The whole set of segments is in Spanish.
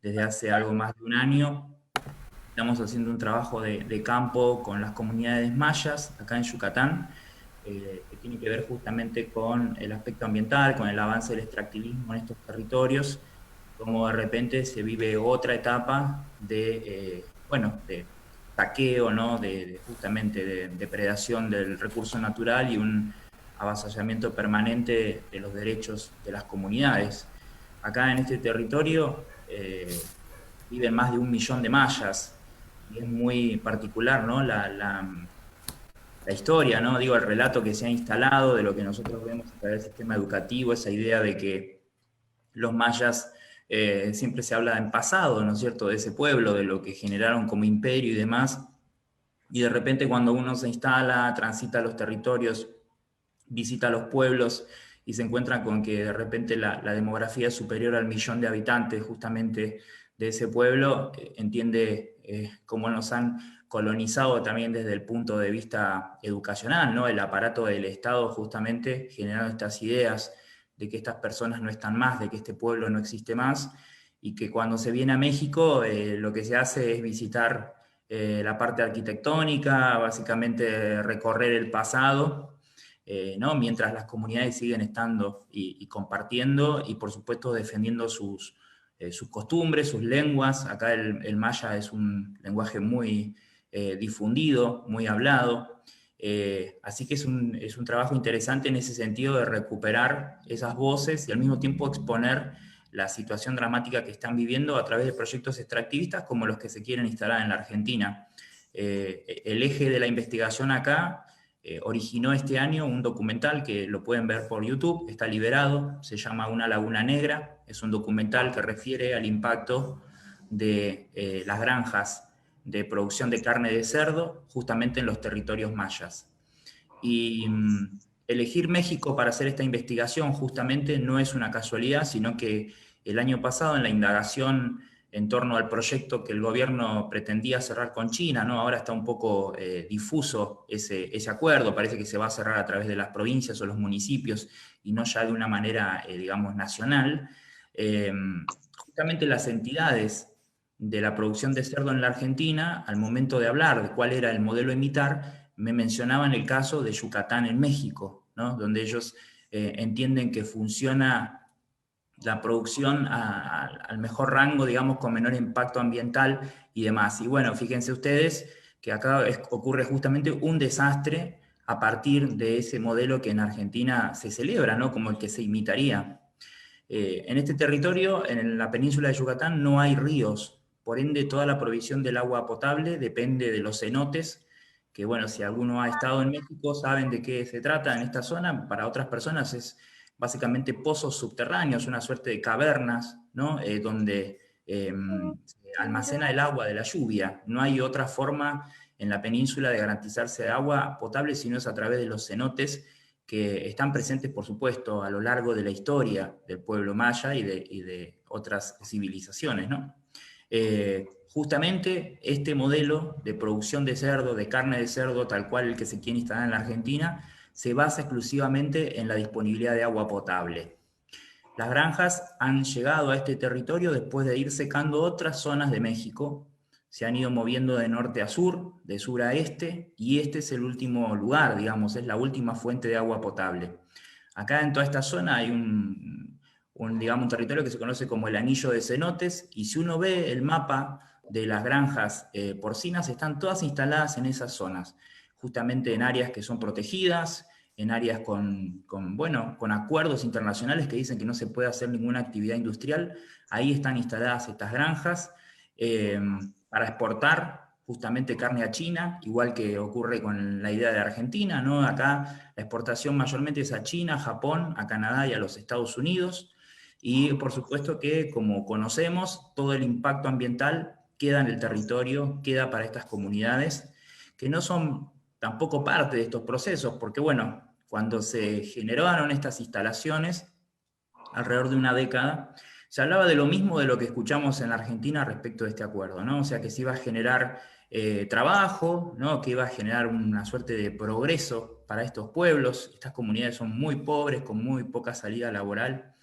Desde hace algo más de un año estamos haciendo un trabajo de campo con las comunidades mayas acá en Yucatán, que tiene que ver justamente con el aspecto ambiental, con el avance del extractivismo en estos territorios, como de repente se vive otra etapa de saqueo, ¿no? Justamente de depredación del recurso natural y un avasallamiento permanente de los derechos de las comunidades. Acá en este territorio viven más de 1 millón de mayas y es muy particular, ¿no? La historia, ¿no? Digo, el relato que se ha instalado de lo que nosotros vemos a través del sistema educativo, esa idea de que los mayas siempre se habla en pasado, ¿no es cierto?, de ese pueblo, de lo que generaron como imperio y demás, y de repente cuando uno se instala, transita los territorios, visita los pueblos y se encuentra con que de repente la demografía es superior al 1 millón de habitantes justamente de ese pueblo, entiende cómo nos han colonizado también desde el punto de vista educacional, ¿no? El aparato del Estado justamente generando estas ideas de que estas personas no están más, de que este pueblo no existe más, y que cuando se viene a México lo que se hace es visitar la parte arquitectónica, básicamente recorrer el pasado, ¿no? Mientras las comunidades siguen estando y compartiendo y por supuesto defendiendo sus costumbres, sus lenguas. Acá el maya es un lenguaje muy difundido, muy hablado. Así que es un trabajo interesante en ese sentido de recuperar esas voces y al mismo tiempo exponer la situación dramática que están viviendo a través de proyectos extractivistas como los que se quieren instalar en la Argentina. El eje de la investigación acá originó este año un documental que lo pueden ver por YouTube, está liberado, se llama Una Laguna Negra, es un documental que refiere al impacto de las granjas de producción de carne de cerdo justamente en los territorios mayas. Y elegir México para hacer esta investigación justamente no es una casualidad, sino que el año pasado en la indagación en torno al proyecto que el gobierno pretendía cerrar con China, ¿no? Ahora está un poco difuso ese acuerdo, parece que se va a cerrar a través de las provincias o los municipios y no ya de una manera, digamos, nacional. Eh, Justamente las entidades de la producción de cerdo en la Argentina, al momento de hablar de cuál era el modelo a imitar, me mencionaban el caso de Yucatán en México, ¿no? Donde ellos entienden que funciona la producción al mejor rango, digamos, con menor impacto ambiental y demás. Y bueno, fíjense ustedes que acá ocurre justamente un desastre a partir de ese modelo que en Argentina se celebra, ¿no? Como el que se imitaría. En este territorio, en la península de Yucatán, no hay ríos, por ende toda la provisión del agua potable depende de los cenotes, que bueno, si alguno ha estado en México saben de qué se trata en esta zona, para otras personas es básicamente pozos subterráneos, una suerte de cavernas, ¿no? Donde se almacena el agua de la lluvia. No hay otra forma en la península de garantizarse agua potable si no es a través de los cenotes que están presentes, por supuesto, a lo largo de la historia del pueblo maya y de otras civilizaciones, ¿no? Justamente este modelo de producción de cerdo, de carne de cerdo, tal cual el que se quiere instalar en la Argentina, se basa exclusivamente en la disponibilidad de agua potable. Las granjas han llegado a este territorio después de ir secando otras zonas de México, se han ido moviendo de norte a sur, de sur a este, y este es el último lugar, digamos, es la última fuente de agua potable. Acá en toda esta zona hay digamos, un territorio que se conoce como el Anillo de Cenotes, y si uno ve el mapa de las granjas porcinas, están todas instaladas en esas zonas, justamente en áreas que son protegidas, en áreas bueno, con acuerdos internacionales que dicen que no se puede hacer ninguna actividad industrial. Ahí están instaladas estas granjas eh, para exportar justamente carne a China, igual que ocurre con la idea de Argentina, ¿no? Acá la exportación mayormente es a China, a Japón, a Canadá y a los Estados Unidos. Y por supuesto que, como conocemos, todo el impacto ambiental queda en el territorio, queda para estas comunidades, que no son tampoco parte de estos procesos, porque bueno, cuando se generaron estas instalaciones, alrededor de una década, se hablaba de lo mismo de lo que escuchamos en la Argentina respecto de este acuerdo, ¿no? O sea, que se iba a generar trabajo, ¿no? Que iba a generar una suerte de progreso para estos pueblos. Estas comunidades son muy pobres, con muy poca salida laboral,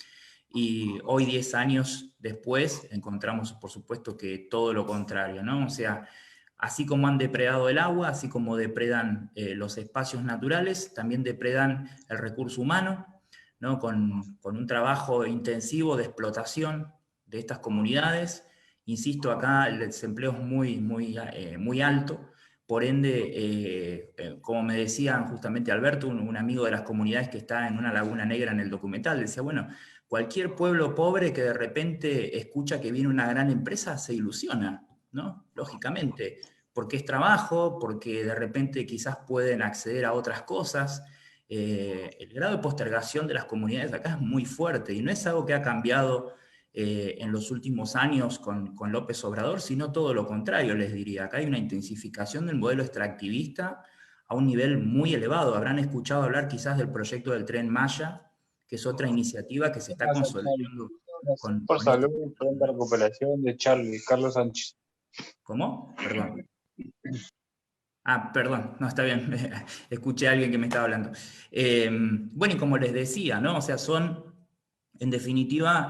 y hoy, 10 años después, encontramos, por supuesto, que todo lo contrario, ¿no? O sea, así como han depredado el agua, así como depredan los espacios naturales, también depredan el recurso humano, ¿no? Con un trabajo intensivo de explotación de estas comunidades. Insisto, acá el desempleo es muy alto. Por ende, como me decía justamente Alberto, un amigo de las comunidades que está en una laguna negra en el documental, decía, bueno, cualquier pueblo pobre que de repente escucha que viene una gran empresa se ilusiona, ¿no? Lógicamente, porque es trabajo, porque de repente quizás pueden acceder a otras cosas. El grado de postergación de las comunidades acá es muy fuerte y no es algo que ha cambiado en los últimos años con López Obrador, sino todo lo contrario, les diría. Acá hay una intensificación del modelo extractivista a un nivel muy elevado. Habrán escuchado hablar quizás del proyecto del Tren Maya, que es otra iniciativa que se ¿Qué está pasa, Charlie? consolidando Gracias por con este... salud y pronta recuperación de Charlie, Carlos Sánchez. ¿Cómo? Perdón. Ah, perdón, no, está bien, escuché a alguien que me estaba hablando. Bueno, y como les decía, ¿no? O sea, son, en definitiva,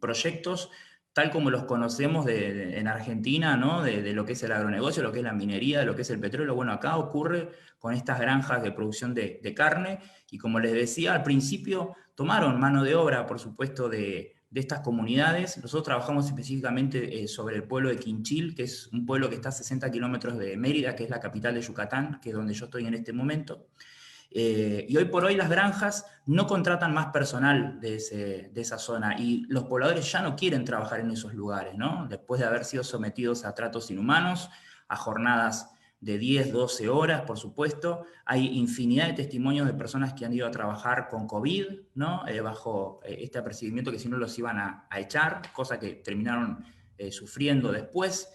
proyectos tal como los conocemos en Argentina, ¿no? De lo que es el agronegocio, lo que es la minería, de lo que es el petróleo. Bueno, acá ocurre con estas granjas de producción de carne, y como les decía, al principio tomaron mano de obra, por supuesto, de estas comunidades. Nosotros trabajamos específicamente sobre el pueblo de Quinchil, que es un pueblo que está a 60 kilómetros de Mérida, que es la capital de Yucatán, que es donde yo estoy en este momento. Y hoy por hoy las granjas no contratan más personal de esa zona, y los pobladores ya no quieren trabajar en esos lugares, ¿no? Después de haber sido sometidos a tratos inhumanos, a jornadas de 10, 12 horas, por supuesto. Hay infinidad de testimonios de personas que han ido a trabajar con COVID, ¿no? Bajo este apercibimiento que si no los iban a echar, cosa que terminaron sufriendo después.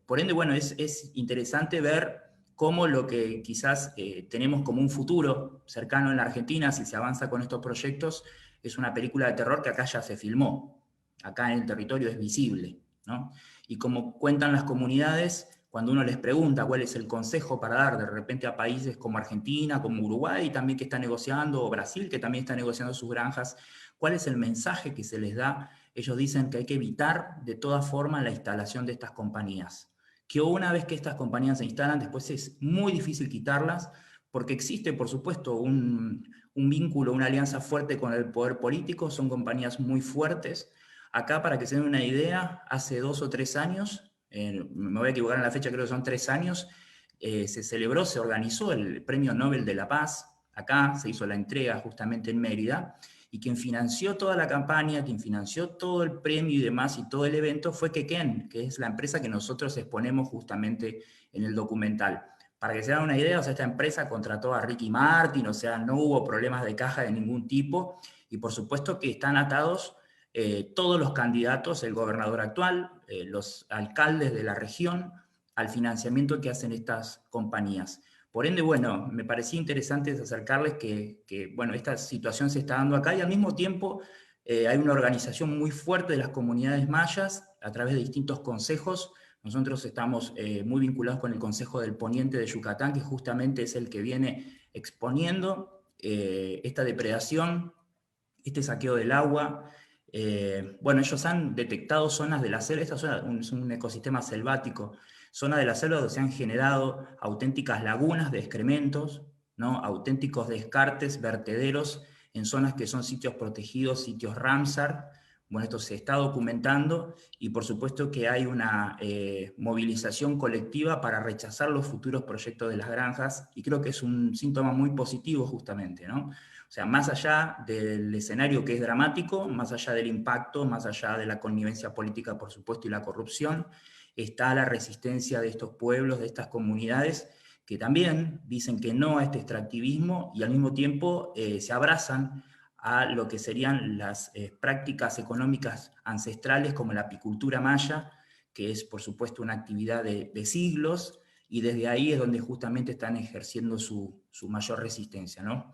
Por ende, bueno, es interesante ver cómo lo que quizás tenemos como un futuro cercano en la Argentina, si se avanza con estos proyectos, es una película de terror que acá ya se filmó. Acá en el territorio es visible, ¿no? Y como cuentan las comunidades, cuando uno les pregunta cuál es el consejo para dar de repente a países como Argentina, como Uruguay, también que está negociando, o Brasil, que también está negociando sus granjas, cuál es el mensaje que se les da, ellos dicen que hay que evitar de toda forma la instalación de estas compañías, que una vez que estas compañías se instalan, después es muy difícil quitarlas, porque existe, por supuesto, un vínculo, una alianza fuerte con el poder político, son compañías muy fuertes. Acá, para que se den una idea, hace 2 o 3 años, me voy a equivocar en la fecha, creo que son 3 años, se celebró, se organizó el Premio Nobel de la Paz. Acá se hizo la entrega justamente en Mérida, y quien financió toda la campaña, quien financió todo el premio y demás, y todo el evento, fue Quequén, que es la empresa que nosotros exponemos justamente en el documental. Para que se den una idea, o sea, esta empresa contrató a Ricky Martin, o sea, no hubo problemas de caja de ningún tipo, y por supuesto que están atados todos los candidatos, el gobernador actual, los alcaldes de la región, al financiamiento que hacen estas compañías. Por ende, bueno, me parecía interesante acercarles bueno, esta situación se está dando acá, y al mismo tiempo hay una organización muy fuerte de las comunidades mayas a través de distintos consejos. Nosotros estamos muy vinculados con el Consejo del Poniente de Yucatán, que justamente es el que viene exponiendo esta depredación, este saqueo del agua. Bueno, ellos han detectado zonas de la selva, esta zona es un ecosistema selvático, zona de la selva donde se han generado auténticas lagunas de excrementos, ¿no? Auténticos descartes, vertederos, en zonas que son sitios protegidos, sitios Ramsar. Bueno, esto se está documentando, y por supuesto que hay una movilización colectiva para rechazar los futuros proyectos de las granjas, y creo que es un síntoma muy positivo justamente, ¿no? O sea, más allá del escenario que es dramático, más allá del impacto, más allá de la connivencia política, por supuesto, y la corrupción, está la resistencia de estos pueblos, de estas comunidades, que también dicen que no a este extractivismo, y al mismo tiempo se abrazan a lo que serían las prácticas económicas ancestrales, como la apicultura maya, que es, por supuesto, una actividad de siglos, y desde ahí es donde justamente están ejerciendo su mayor resistencia, ¿no?